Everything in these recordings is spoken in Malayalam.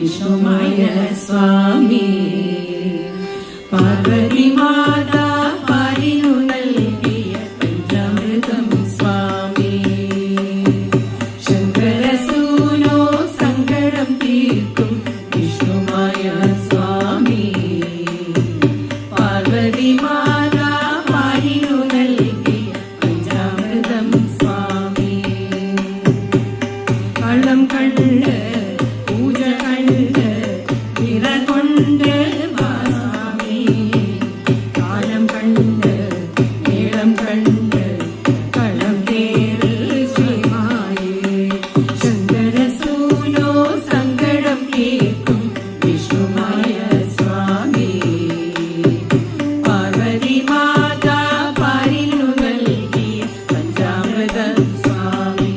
വിഷ്ണുമായ സ്വാമി. പാർവതി മാതാ പാലിനു നൽകിയ പഞ്ചാമൃതം സ്വാമി. ശങ്കരസൂനോ സങ്കടം തീർക്കും വിഷ്ണുമായ സ്വാമി. പാർവതി മാതാ പാലിനു നൽകിയ പഞ്ചാമൃതം സ്വാമി. കള്ളം കണ്ട് പൂജ കണ്ട് നിറകൊണ്ട് സ്വാമി. കാലം കണ്ട് നീളം കണ്ട് കളം തേറി ശ്രീമായി. ശങ്കരസൂനോ സങ്കടം കേൾക്കും വിഷ്ണുമായ സ്വാമി. പാർവതി മാതാ പാലിനു നൽകിയ പഞ്ചാമൃതം സ്വാമി.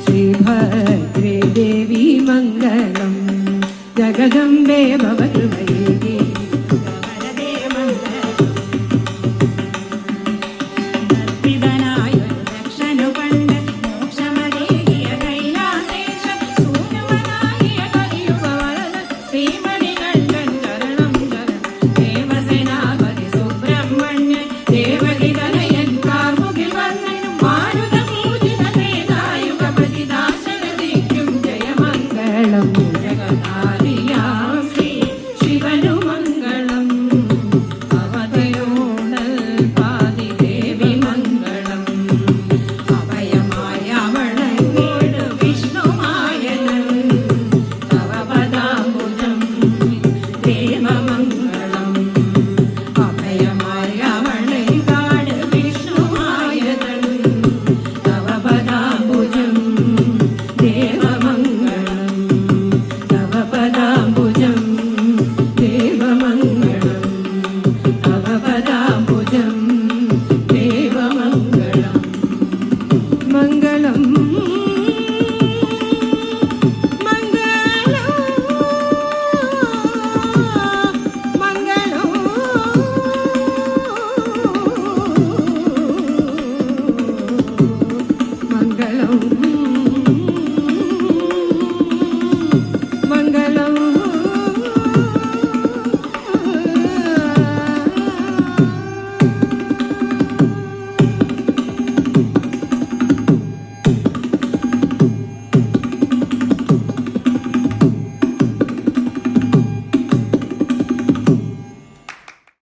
ശ്രീഭദ്രേ ദേവി മംഗളം ജഗദംബേ ഭവ